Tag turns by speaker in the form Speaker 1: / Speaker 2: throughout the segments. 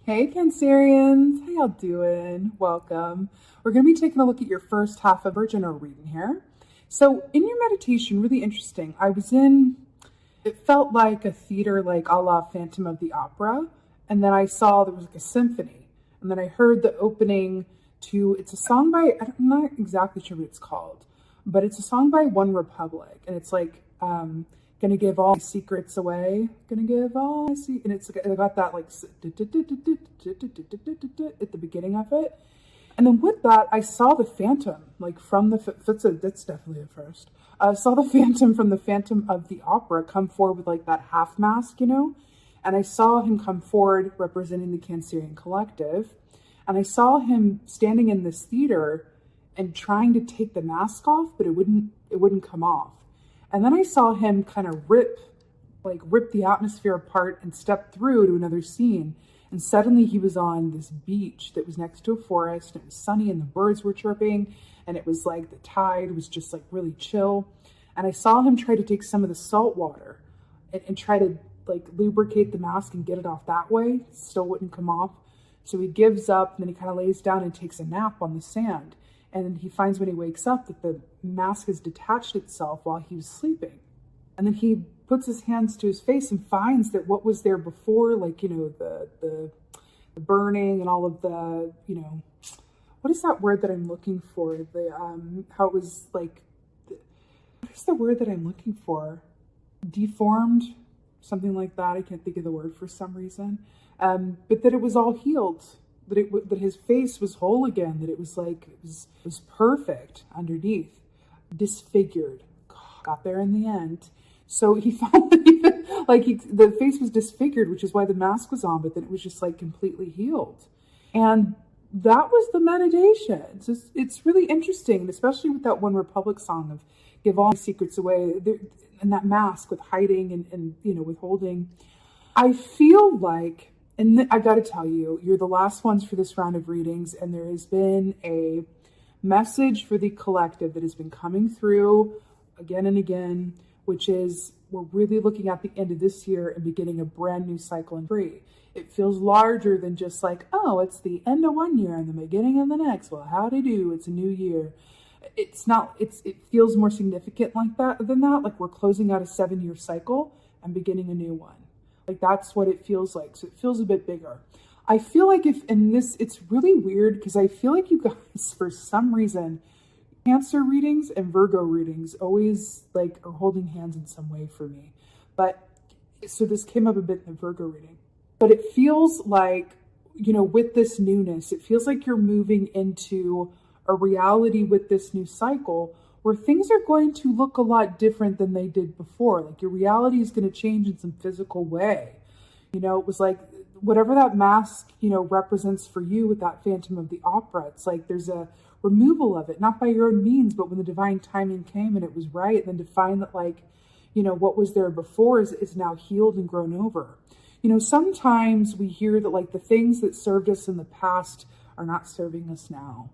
Speaker 1: Hey Cancerians, how y'all doing? Welcome. We're going to be taking a look at your first half of Virginal reading here. So in your meditation, really interesting, it felt like a theater like a la Phantom of the Opera, and then I saw there was like a symphony, and then I heard the opening to, it's a song by, I'm not exactly sure what it's called, but it's a song by One Republic, and it's like, gonna give all my secrets away, gonna give all my secrets, and it's got that like at the beginning of it. And then with that, I saw the Phantom, like from the, that's definitely a first. I saw the Phantom from the Phantom of the Opera come forward with like that half mask, and I saw him come forward representing the Cancerian collective. And I saw him standing in this theater and trying to take the mask off, but it wouldn't come off. And then I saw him kind of rip the atmosphere apart and step through to another scene. And suddenly he was on this beach that was next to a forest. And it was sunny and the birds were chirping. And it was like the tide was just like really chill. And I saw him try to take some of the salt water and try to like lubricate the mask and get it off that way. It still wouldn't come off. So he gives up and then he kind of lays down and takes a nap on the sand. And then he finds when he wakes up that the mask has detached itself while he was sleeping. And then he puts his hands to his face and finds that what was there before, like, the burning and all of the, what is that word that I'm looking for? How it was like, what is the word that I'm looking for? Deformed, something like that. I can't think of the word for some reason. But that it was all healed. That his face was whole again, that it was like, it was perfect underneath, disfigured. Got there in the end. So he found that the face was disfigured, which is why the mask was on, but then it was just like completely healed. And that was the meditation. So it's really interesting, especially with that One Republic song of give all my secrets away, and that mask with hiding and withholding. I feel like, and I got to tell you, you're the last ones for this round of readings, and there has been a message for the collective that has been coming through again and again, which is we're really looking at the end of this year and beginning a brand new cycle in free. It feels larger than just like, oh, it's the end of one year and the beginning of the next. Well, howdy do, it's a new year. It's not, it feels more significant than that. Like we're closing out a 7-year cycle and beginning a new one. Like that's what it feels like. So it feels a bit bigger. I feel like it's really weird because I feel like you guys, for some reason, Cancer readings and Virgo readings always like are holding hands in some way for me. But so this came up a bit in the Virgo reading, but it feels like, with this newness, it feels like you're moving into a reality with this new cycle where things are going to look a lot different than they did before. Like your reality is going to change in some physical way. It was like whatever that mask, represents for you with that Phantom of the Opera. It's like there's a removal of it, not by your own means, but when the divine timing came and it was right, and then to find that what was there before is now healed and grown over. Sometimes we hear that like the things that served us in the past are not serving us now.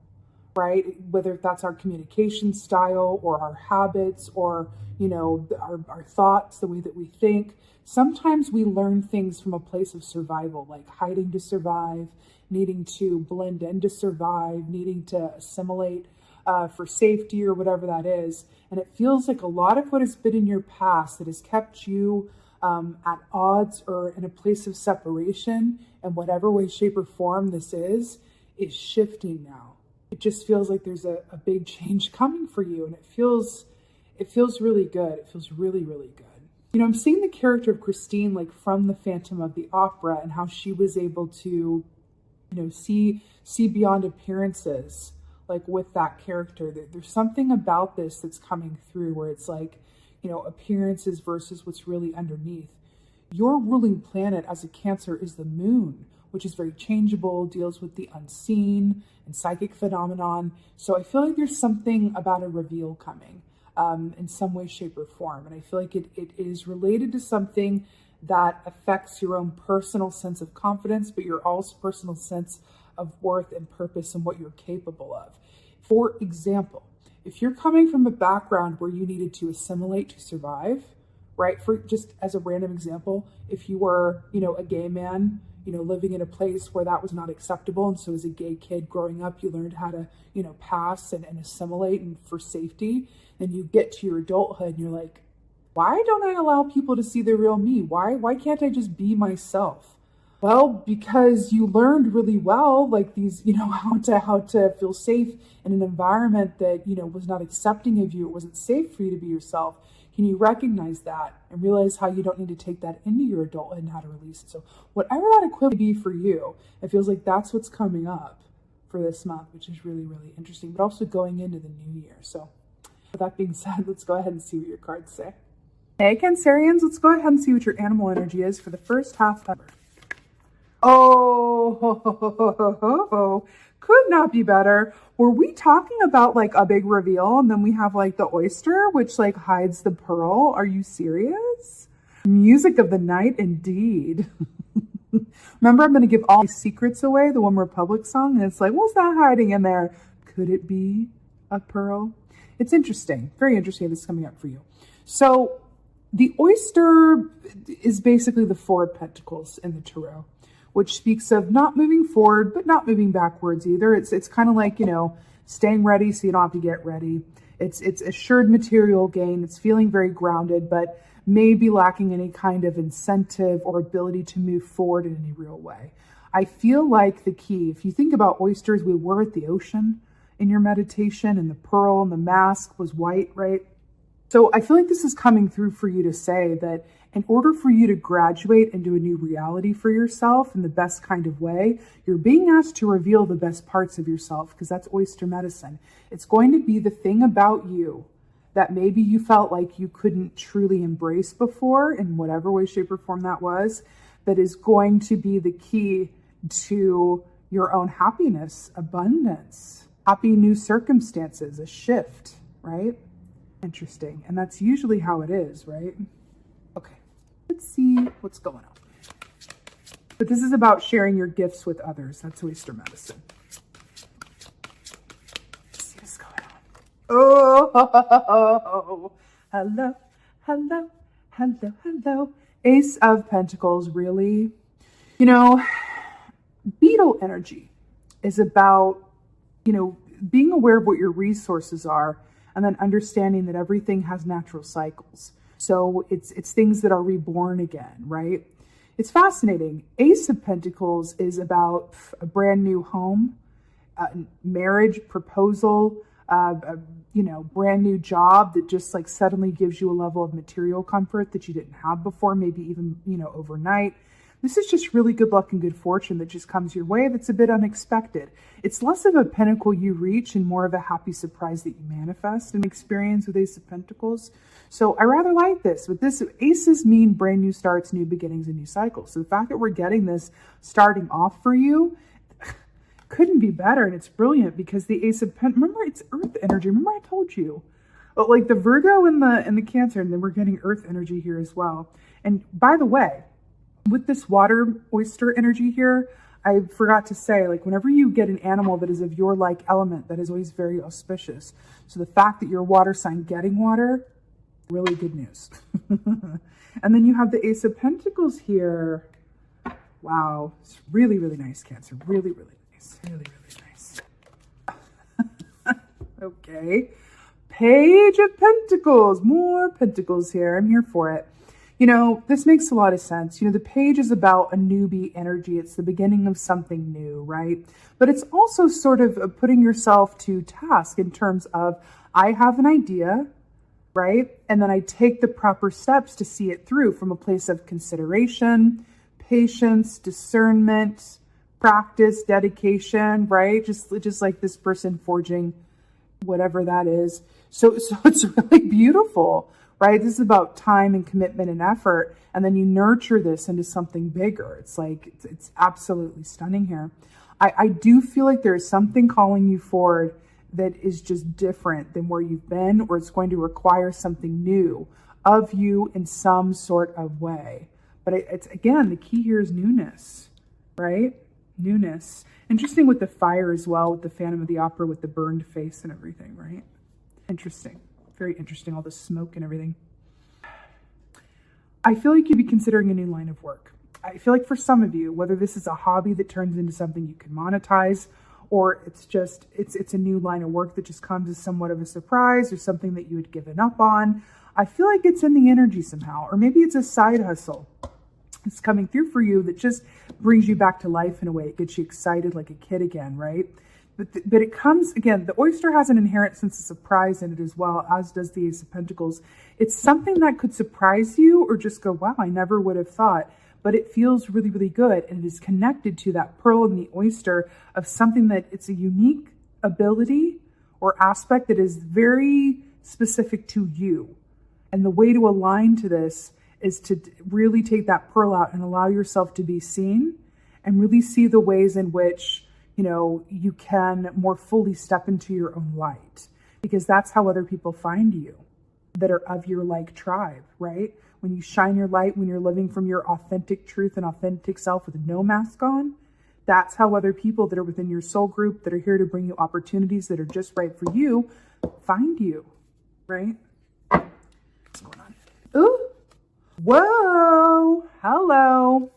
Speaker 1: Right? Whether that's our communication style or our habits or, our thoughts, the way that we think. Sometimes we learn things from a place of survival, like hiding to survive, needing to blend in to survive, needing to assimilate for safety or whatever that is. And it feels like a lot of what has been in your past that has kept you at odds or in a place of separation in whatever way, shape, or form this is shifting now. It just feels like there's a big change coming for you, and it feels really good. It feels really, really good. I'm seeing the character of Christine like from the Phantom of the Opera and how she was able to, see beyond appearances, like with that character. There's something about this that's coming through where it's like, appearances versus what's really underneath. Your ruling planet as a Cancer is the moon, which is very changeable, deals with the unseen and psychic phenomenon. So I feel like there's something about a reveal coming in some way, shape, or form. And I feel like it is related to something that affects your own personal sense of confidence, but your also personal sense of worth and purpose and what you're capable of. For example, if you're coming from a background where you needed to assimilate to survive, right? For just as a random example, if you were, a gay man living in a place where that was not acceptable. And so as a gay kid growing up, you learned how to, pass and assimilate and for safety. And you get to your adulthood and you're like, why don't I allow people to see the real me? Why can't I just be myself? Well, because you learned really well, like these, how to feel safe in an environment that, was not accepting of you. It wasn't safe for you to be yourself. Can you recognize that and realize how you don't need to take that into your adulthood and how to release it? So whatever that equivalent be for you, it feels like that's what's coming up for this month, which is really, really interesting, but also going into the new year. So with that being said, let's go ahead and see what your cards say. Hey, Cancerians, let's go ahead and see what your animal energy is for the first half of Oh, could not be better. Were we talking about like a big reveal and then we have like the oyster, which like hides the pearl? Are you serious? Music of the night, indeed. Remember, I'm going to give all my secrets away, the One Republic song, and it's like, what's that hiding in there? Could it be a pearl? It's interesting. Very interesting this is coming up for you. So the oyster is basically the Four of Pentacles in the Tarot, which speaks of not moving forward, but not moving backwards either. It's kind of like, staying ready so you don't have to get ready. It's assured material gain. It's feeling very grounded, but maybe lacking any kind of incentive or ability to move forward in any real way. I feel like the key, if you think about oysters, we were at the ocean in your meditation, and the pearl and the mask was white, right? So I feel like this is coming through for you to say that in order for you to graduate into a new reality for yourself in the best kind of way, you're being asked to reveal the best parts of yourself, because that's oyster medicine. It's going to be the thing about you that maybe you felt like you couldn't truly embrace before, in whatever way, shape, or form that was, that is going to be the key to your own happiness, abundance, happy new circumstances, a shift, right? Interesting. And that's usually how it is, right? Okay, let's see what's going on. But this is about sharing your gifts with others. That's oyster medicine. Let's see what's going on. Oh, hello, hello, hello, hello. Ace of Pentacles, really? Beetle energy is about, being aware of what your resources are, and then understanding that everything has natural cycles. So it's things that are reborn again, right? It's fascinating. Ace of Pentacles is about a brand new home, marriage, proposal, brand new job that just like suddenly gives you a level of material comfort that you didn't have before, maybe even, overnight. This is just really good luck and good fortune that just comes your way that's a bit unexpected. It's less of a pinnacle you reach and more of a happy surprise that you manifest and experience with Ace of Pentacles. So I rather like this. But this aces mean brand new starts, new beginnings, and new cycles. So the fact that we're getting this starting off for you couldn't be better. And it's brilliant because the Ace of Pentacles, remember, it's earth energy. Remember I told you. But like the Virgo and the Cancer, and then we're getting earth energy here as well. And by the way, with this water oyster energy here, I forgot to say, like whenever you get an animal that is of your like element, that is always very auspicious. So the fact that your water sign getting water, really good news. And then you have the Ace of Pentacles here. Wow, it's really, really nice, Cancer. Really, really nice. Really, really nice. Okay. Page of Pentacles. More pentacles here. I'm here for it. This makes a lot of sense. The page is about a newbie energy. It's the beginning of something new, right? But it's also sort of putting yourself to task in terms of, I have an idea, right? And then I take the proper steps to see it through from a place of consideration, patience, discernment, practice, dedication, right? Just like this person forging whatever that is. So it's really beautiful. Right? This is about time and commitment and effort. And then you nurture this into something bigger. It's like, it's absolutely stunning here. I do feel like there's something calling you forward that is just different than where you've been, or it's going to require something new of you in some sort of way. But it's again, the key here is newness, right? Newness. Interesting with the fire as well, with the Phantom of the Opera, with the burned face and everything, right? Interesting. Very interesting, all the smoke and everything. I feel like you'd be considering a new line of work. I feel like for some of you, whether this is a hobby that turns into something you can monetize, or it's just, it's a new line of work that just comes as somewhat of a surprise or something that you had given up on, I feel like it's in the energy somehow. Or maybe it's a side hustle it's coming through for you that just brings you back to life in a way. It gets you excited like a kid again, right? But it comes, again, the oyster has an inherent sense of surprise in it as well, as does the Ace of Pentacles. It's something that could surprise you or just go, wow, I never would have thought. But it feels really, really good. And it is connected to that pearl in the oyster of something that it's a unique ability or aspect that is very specific to you. And the way to align to this is to really take that pearl out and allow yourself to be seen and really see the ways in which, you know, you can more fully step into your own light, because that's how other people find you that are of your like tribe, right? When you shine your light, when you're living from your authentic truth and authentic self with no mask on, that's how other people that are within your soul group that are here to bring you opportunities that are just right for you find you, right? What's going on? Ooh, whoa, hello.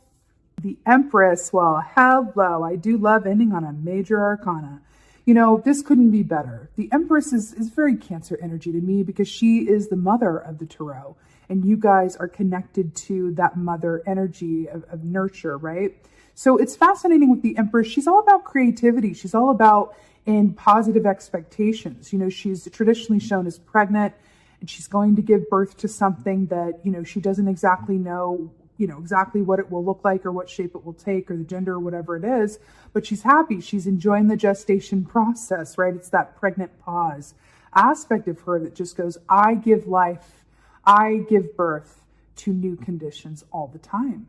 Speaker 1: The Empress, well, hello. I do love ending on a major arcana. You know, this couldn't be better. The Empress is very Cancer energy to me because she is the mother of the Tarot. And you guys are connected to that mother energy of nurture, right? So it's fascinating with the Empress. She's all about creativity. She's all about in positive expectations. You know, she's traditionally shown as pregnant and she's going to give birth to something that, you know, she doesn't exactly know, you know, exactly what it will look like or what shape it will take or the gender or whatever it is, but she's happy. She's enjoying the gestation process, right? It's that pregnant pause aspect of her that just goes, I give life, I give birth to new conditions all the time.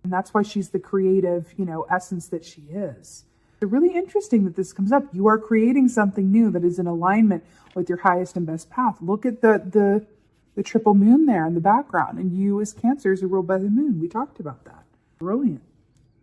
Speaker 1: And that's why she's the creative, you know, essence that she is. It's really interesting that this comes up. You are creating something new that is in alignment with your highest and best path. Look at the triple moon there in the background, and you as Cancers are ruled by the moon. We talked about that. Brilliant.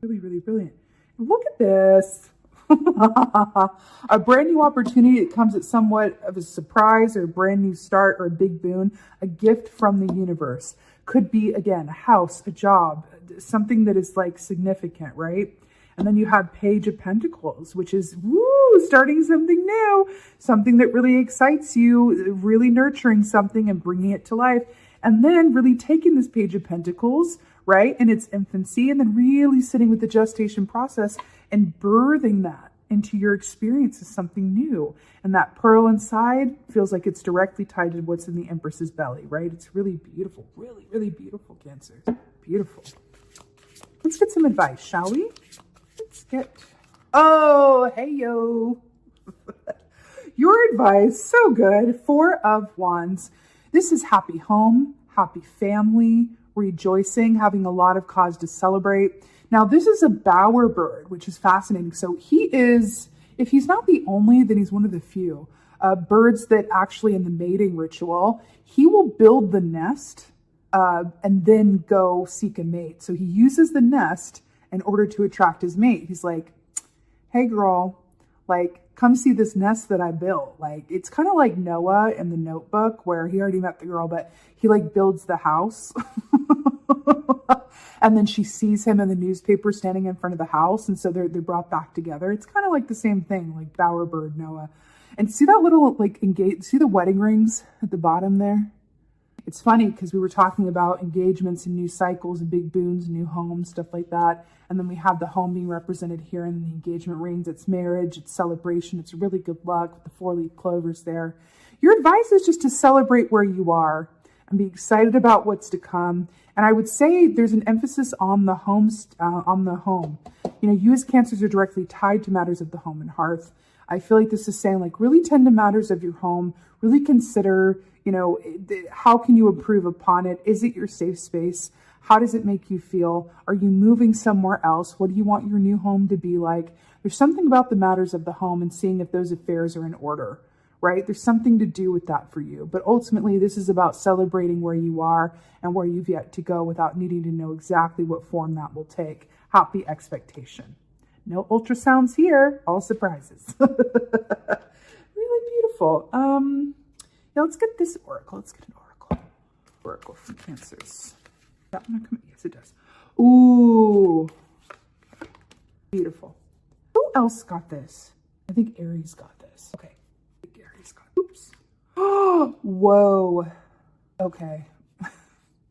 Speaker 1: Really, really brilliant. Look at this. A brand new opportunity that comes at somewhat of a surprise or a brand new start or a big boon, a gift from the universe. Could be, again, a house, a job, something that is like significant, right? And then you have Page of Pentacles, which is, woo, starting something new, something that really excites you, really nurturing something and bringing it to life. And then really taking this Page of Pentacles, right, in its infancy, and then really sitting with the gestation process and birthing that into your experience as something new. And that pearl inside feels like it's directly tied to what's in the Empress's belly, right? It's really beautiful, really, really beautiful, Cancer. Beautiful. Let's get some advice, shall we? Let's get, oh, hey, yo. Your advice, so good. 4 of Wands. This is happy home, happy family, rejoicing, having a lot of cause to celebrate. Now, this is a bowerbird, which is fascinating. So he is, if he's not the only, then he's one of the few birds that actually in the mating ritual, he will build the nest and then go seek a mate. So he uses the nest in order to attract his mate. He's like, hey girl, like, come see this nest that I built. Like, it's kind of like Noah in the Notebook where he already met the girl, but he like builds the house. And then she sees him in the newspaper standing in front of the house. And so they're brought back together. It's kind of like the same thing, like bowerbird, Noah. And see that little, like, see the wedding rings at the bottom there? It's funny because we were talking about engagements and new cycles and big boons, new homes, stuff like that. And then we have the home being represented here in the engagement rings. It's marriage, it's celebration, it's really good luck with the 4-leaf clovers there. Your advice is just to celebrate where you are and be excited about what's to come. And I would say there's an emphasis on the home. You know, you as Cancers are directly tied to matters of the home and hearth. I feel like this is saying, like, really tend to matters of your home. Really consider, you know, how can you improve upon it? Is it your safe space? How does it make you feel? Are you moving somewhere else? What do you want your new home to be like? There's something about the matters of the home and seeing if those affairs are in order, right? There's something to do with that for you. But ultimately, this is about celebrating where you are and where you've yet to go without needing to know exactly what form that will take. Happy expectation. No ultrasounds here, all surprises. Really beautiful. Now let's get this oracle. Let's get an oracle. Oracle from Cancers. That one come? Yes, it does. Ooh, beautiful. Who else got this? I think Aries got this. Okay, I think Aries got, oops. Oh, whoa. Okay.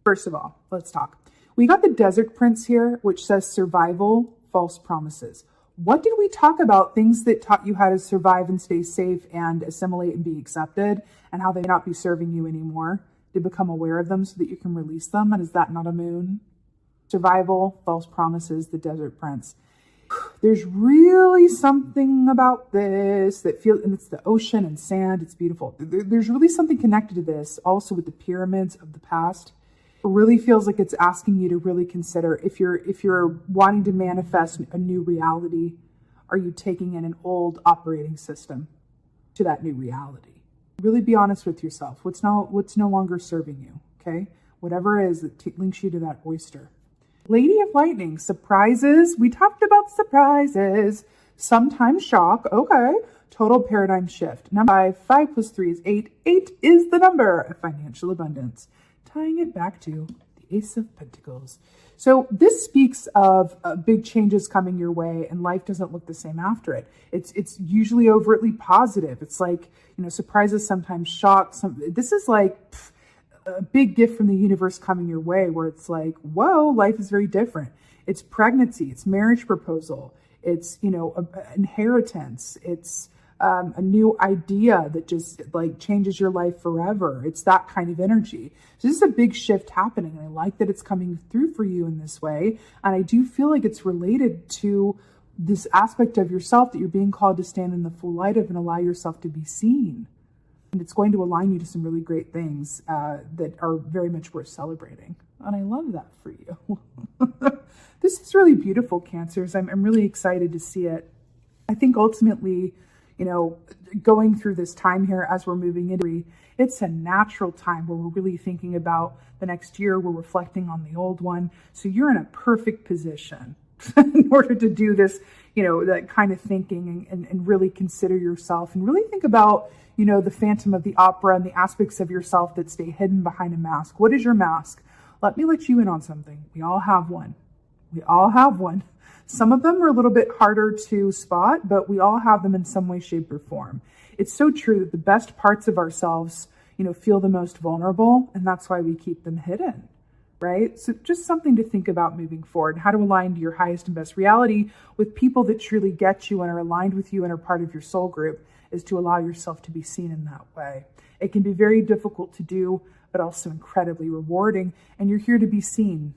Speaker 1: First of all, let's talk. We got the Desert Prince here, which says survival, false promises. What did we talk about? Things that taught you how to survive and stay safe and assimilate and be accepted, and how they may not be serving you anymore, to become aware of them so that you can release them. And is that not a moon? Survival, false promises, the Desert Prince. There's really something about this that feels, and it's the ocean and sand. It's beautiful. There's really something connected to this also with the pyramids of the past. It really feels like it's asking you to really consider if you're wanting to manifest a new reality, are you taking in an old operating system to that new reality? Really be honest with yourself. What's no longer serving you, okay? Whatever it is that links you to that oyster. Lady of Lightning, surprises. We talked about surprises. Sometimes shock. Okay. Total paradigm shift. Number 5 plus 3 is 8. 8 is the number of financial abundance. Tying it back to the Ace of Pentacles. So this speaks of big changes coming your way, and life doesn't look the same after it. It's usually overtly positive. It's like, surprises, sometimes shock. This is like a big gift from the universe coming your way, where it's like, whoa, life is very different. It's pregnancy, it's marriage proposal, it's, inheritance, it's a new idea that just like changes your life forever. It's that kind of energy. So this is a big shift happening, and I like that it's coming through for you in this way. And I do feel like it's related to this aspect of yourself that you're being called to stand in the full light of and allow yourself to be seen. And it's going to align you to some really great things that are very much worth celebrating. And I love that for you. This is really beautiful, Cancers. I'm really excited to see it. I think ultimately, going through this time here as we're moving into, it's a natural time where we're really thinking about the next year. We're reflecting on the old one. So you're in a perfect position in order to do this, that kind of thinking and really consider yourself and really think about, the Phantom of the Opera and the aspects of yourself that stay hidden behind a mask. What is your mask? Let me let you in on something. We all have one. We all have one. Some of them are a little bit harder to spot, but we all have them in some way, shape, or form. It's so true that the best parts of ourselves, feel the most vulnerable, and that's why we keep them hidden, right? So just something to think about moving forward, how to align to your highest and best reality with people that truly get you and are aligned with you and are part of your soul group, is to allow yourself to be seen in that way. It can be very difficult to do, but also incredibly rewarding. And you're here to be seen,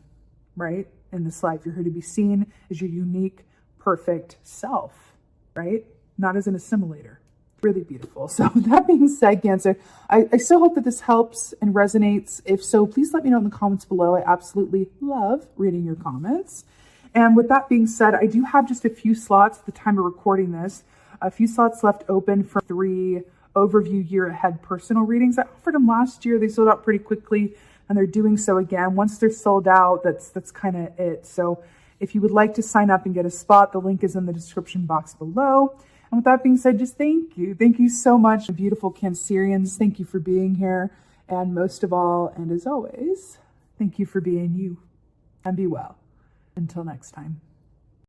Speaker 1: right? In this life, you're here to be seen as your unique, perfect self, right? Not as an assimilator. Really beautiful. So with that being said, Cancer, I so hope that this helps and resonates. If so, please let me know in the comments below. I absolutely love reading your comments. And with that being said, I do have just a few slots at the time of recording this. A few slots left open for 3 overview year ahead personal readings. I offered them last year. They sold out pretty quickly, and they're doing so again. Once they're sold out, that's kind of it. So if you would like to sign up and get a spot, the link is in the description box below. And with that being said, just thank you. Thank you so much, beautiful Cancerians. Thank you for being here. And most of all, and as always, thank you for being you. And be well. Until next time.